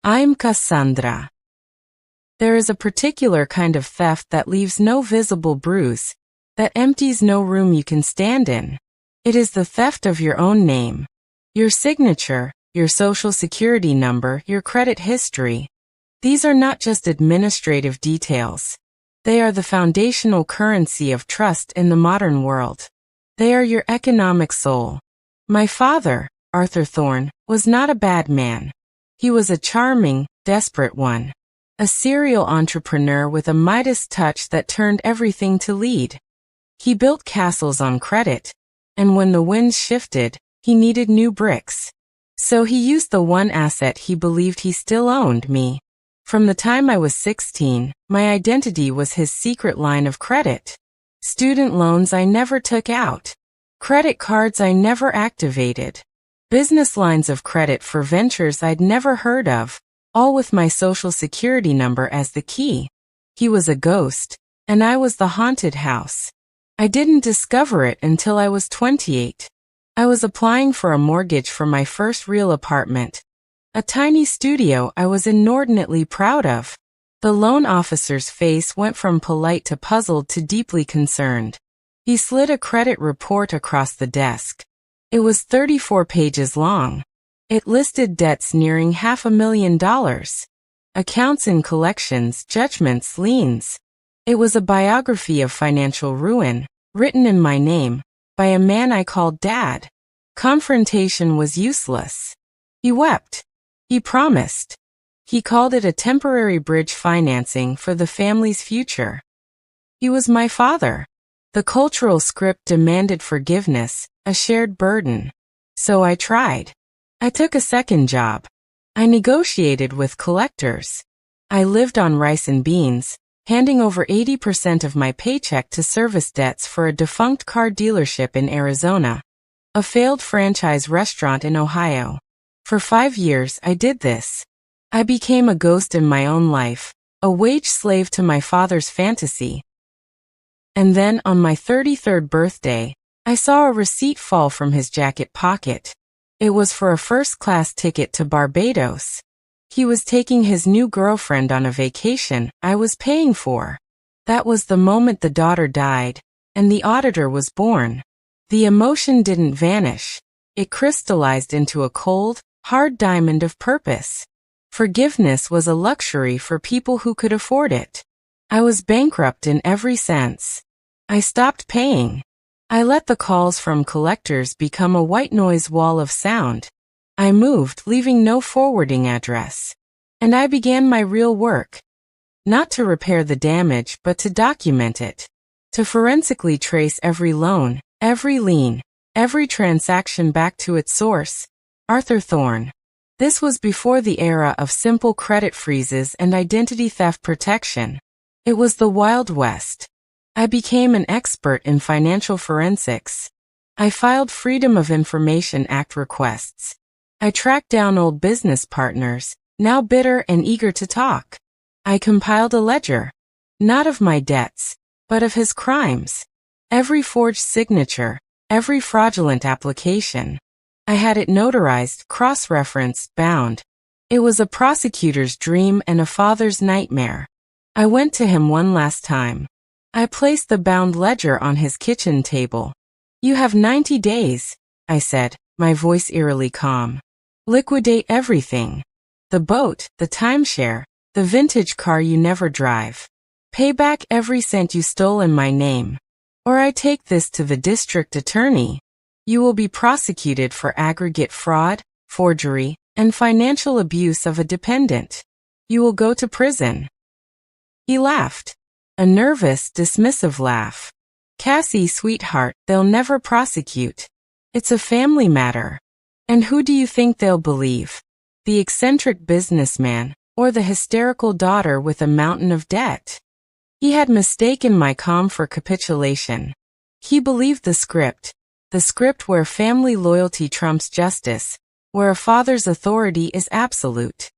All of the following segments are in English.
I'm Cassandra. There is a particular kind of theft that leaves no visible bruise, that empties no room you can stand in. It is the theft of your own name. Your signature, your social security number, your credit history. These are not just administrative details. They are the foundational currency of trust in the modern world. They are your economic soul. My father, Arthur Thorne, was not a bad man. He was a charming, desperate one. A serial entrepreneur with a Midas touch that turned everything to lead. He built castles on credit, and when the winds shifted, he needed new bricks. So he used the one asset he believed he still owned, me. From the time I was 16, my identity was his secret line of credit. Student loans I never took out. Credit cards I never activated. Business lines of credit for ventures I'd never heard of, all with my social security number as the key. He was a ghost, and I was the haunted house. I didn't discover it until I was 28. I was applying for a mortgage for my first real apartment. A tiny studio I was inordinately proud of. The loan officer's face went from polite to puzzled to deeply concerned. He slid a credit report across the desk. It was 34 pages long. It listed debts nearing $500,000. Accounts and collections, judgments, liens. It was a biography of financial ruin, written in my name, by a man I called Dad. Confrontation was useless. He wept. He promised. He called it a temporary bridge financing for the family's future. He was my father. The cultural script demanded forgiveness, a shared burden. So I tried. I took a second job. I negotiated with collectors. I lived on rice and beans, handing over 80% of my paycheck to service debts for a defunct car dealership in Arizona, a failed franchise restaurant in Ohio. For 5 years I did this. I became a ghost in my own life, a wage slave to my father's fantasy. And then on my 33rd birthday, I saw a receipt fall from his jacket pocket. It was for a first-class ticket to Barbados. He was taking his new girlfriend on a vacation I was paying for. That was the moment the daughter died, and the auditor was born. The emotion didn't vanish. It crystallized into a cold, hard diamond of purpose. Forgiveness was a luxury for people who could afford it. I was bankrupt in every sense. I stopped paying. I let the calls from collectors become a white noise wall of sound. I moved, leaving no forwarding address. And I began my real work. Not to repair the damage, but to document it. To forensically trace every loan, every lien, every transaction back to its source, Arthur Thorne. This was before the era of simple credit freezes and identity theft protection. It was the Wild West. I became an expert in financial forensics. I filed Freedom of Information Act requests. I tracked down old business partners, now bitter and eager to talk. I compiled a ledger, not of my debts, but of his crimes. Every forged signature, every fraudulent application. I had it notarized, cross-referenced, bound. It was a prosecutor's dream and a father's nightmare. I went to him one last time. I placed the bound ledger on his kitchen table. "You have 90 days, I said, my voice eerily calm. "Liquidate everything. The boat, the timeshare, the vintage car you never drive. Pay back every cent you stole in my name. Or I take this to the district attorney. You will be prosecuted for aggregate fraud, forgery, and financial abuse of a dependent. You will go to prison." He laughed. A nervous, dismissive laugh. "Cassie, sweetheart, they'll never prosecute. It's a family matter. And who do you think they'll believe? The eccentric businessman, or the hysterical daughter with a mountain of debt?" He had mistaken my calm for capitulation. He believed the script where family loyalty trumps justice, where a father's authority is absolute.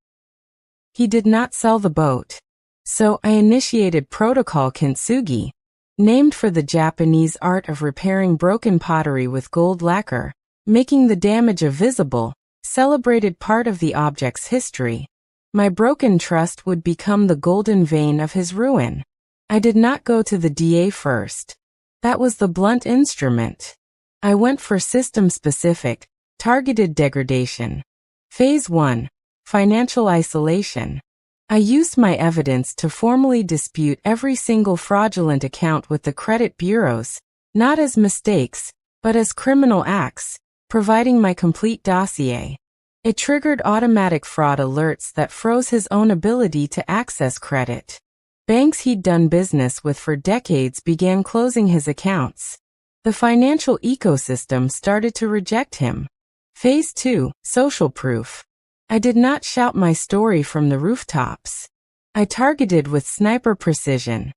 He did not sell the boat. So I initiated Protocol Kintsugi, named for the Japanese art of repairing broken pottery with gold lacquer, making the damage a visible, celebrated part of the object's history. My broken trust would become the golden vein of his ruin. I did not go to the DA first. That was the blunt instrument. I went for system-specific, targeted degradation. Phase 1. Financial isolation. I used my evidence to formally dispute every single fraudulent account with the credit bureaus, not as mistakes, but as criminal acts, providing my complete dossier. It triggered automatic fraud alerts that froze his own ability to access credit. Banks he'd done business with for decades began closing his accounts. The financial ecosystem started to reject him. Phase 2. Social proof. I did not shout my story from the rooftops. I targeted with sniper precision.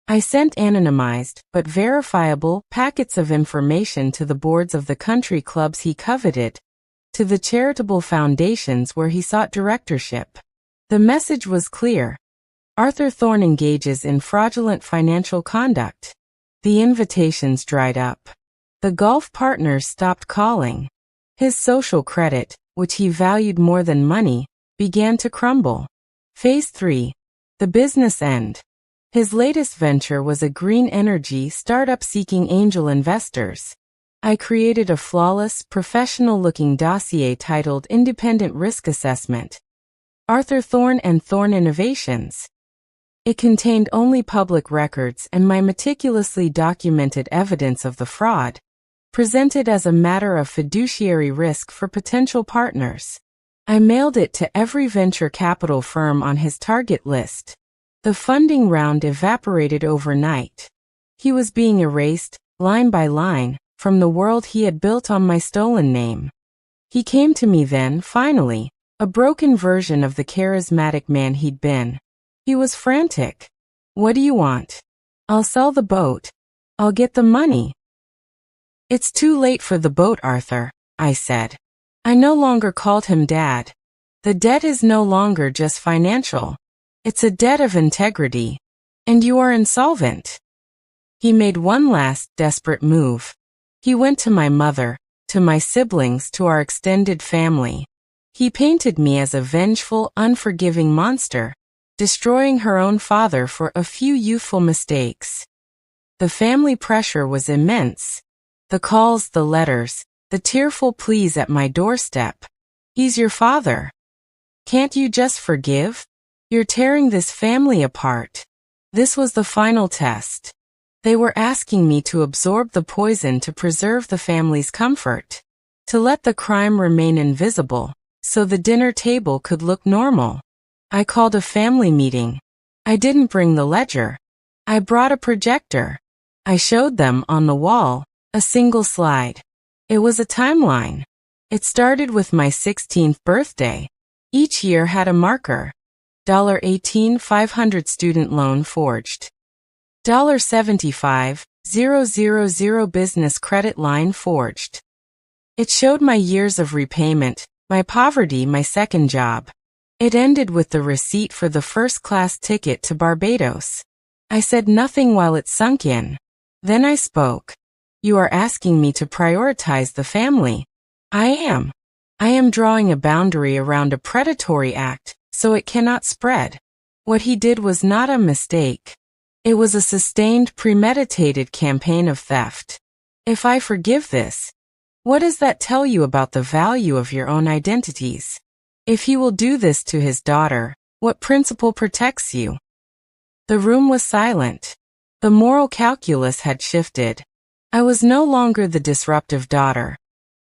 I sent anonymized, but verifiable, packets of information to the boards of the country clubs he coveted, to the charitable foundations where he sought directorship. The message was clear. Arthur Thorne engages in fraudulent financial conduct. The invitations dried up. The golf partners stopped calling. His social credit, which he valued more than money, began to crumble. Phase 3. The business end. His latest venture was a green energy startup seeking angel investors. I created a flawless, professional-looking dossier titled Independent Risk Assessment. Arthur Thorne and Thorne Innovations. It contained only public records and my meticulously documented evidence of the fraud, presented as a matter of fiduciary risk for potential partners. I mailed it to every venture capital firm on his target list. The funding round evaporated overnight. He was being erased, line by line, from the world he had built on my stolen name. He came to me then, finally, a broken version of the charismatic man he'd been. He was frantic. What do you want? I'll sell the boat. I'll get the money. It's too late for the boat, Arthur, I said. I no longer called him Dad. The debt is no longer just financial. It's a debt of integrity. And you are insolvent. He made one last, desperate move. He went to my mother, to my siblings, to our extended family. He painted me as a vengeful, unforgiving monster, destroying her own father for a few youthful mistakes. The family pressure was immense. The calls, the letters, the tearful pleas at my doorstep. He's your father. Can't you just forgive? You're tearing this family apart. This was the final test. They were asking me to absorb the poison to preserve the family's comfort, to let the crime remain invisible, so the dinner table could look normal. I called a family meeting. I didn't bring the ledger. I brought a projector. I showed them on the wall a single slide. It was a timeline. It started with my 16th birthday. Each year had a marker. $18,500 student loan forged. $75,000 business credit line forged. It showed my years of repayment, my poverty, my second job. It ended with the receipt for the first-class ticket to Barbados. I said nothing while it sunk in. Then I spoke. You are asking me to prioritize the family. I am. I am drawing a boundary around a predatory act, so it cannot spread. What he did was not a mistake. It was a sustained, premeditated campaign of theft. If I forgive this, what does that tell you about the value of your own identities? If he will do this to his daughter, what principle protects you? The room was silent. The moral calculus had shifted. I was no longer the disruptive daughter.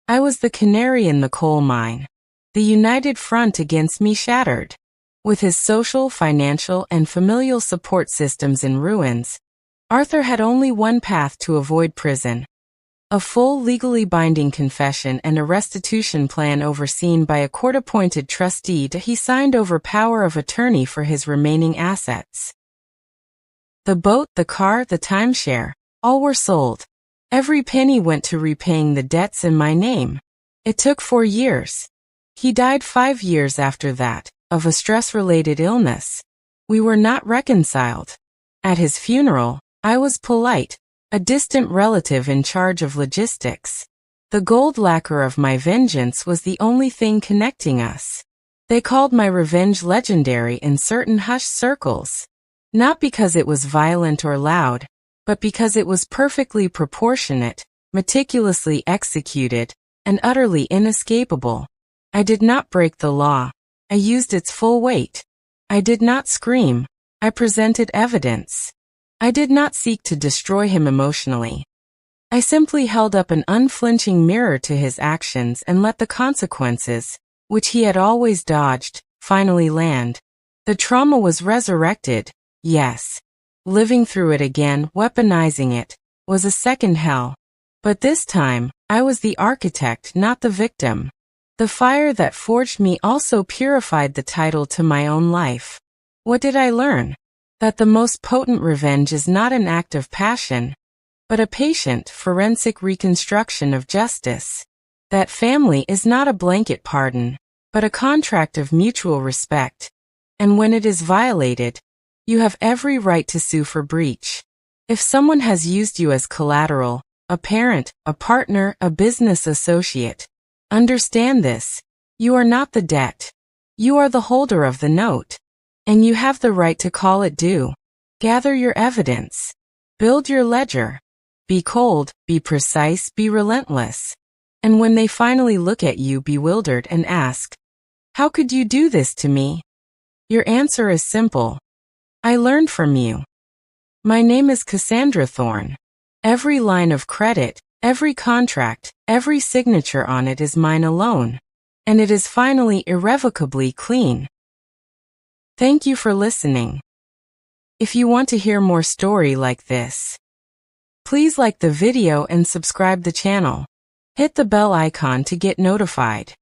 I was the canary in the coal mine. The united front against me shattered. With his social, financial, and familial support systems in ruins, Arthur had only one path to avoid prison. A full, legally binding confession and a restitution plan overseen by a court-appointed trustee he signed over power of attorney for his remaining assets. The boat, the car, the timeshare, all were sold. Every penny went to repaying the debts in my name. It took 4 years. He died 5 years after that, of a stress-related illness. We were not reconciled. At his funeral, I was polite, a distant relative in charge of logistics. The gold lacquer of my vengeance was the only thing connecting us. They called my revenge legendary in certain hushed circles. Not because it was violent or loud, but because it was perfectly proportionate, meticulously executed, and utterly inescapable. I did not break the law. I used its full weight. I did not scream. I presented evidence. I did not seek to destroy him emotionally. I simply held up an unflinching mirror to his actions and let the consequences, which he had always dodged, finally land. The trauma was resurrected, yes. Living through it again, weaponizing it, was a second hell. But this time, I was the architect, not the victim. The fire that forged me also purified the title to my own life. What did I learn? That the most potent revenge is not an act of passion, but a patient, forensic reconstruction of justice. That family is not a blanket pardon, but a contract of mutual respect. And when it is violated, you have every right to sue for breach. If someone has used you as collateral, a parent, a partner, a business associate, understand this. You are not the debt. You are the holder of the note. And you have the right to call it due. Gather your evidence. Build your ledger. Be cold, be precise, be relentless. And when they finally look at you bewildered and ask, "How could you do this to me?" your answer is simple. I learned from you. My name is Cassandra Thorne. Every line of credit, every contract, every signature on it is mine alone. And it is finally irrevocably clean. Thank you for listening. If you want to hear more story like this, please like the video and subscribe the channel. Hit the bell icon to get notified.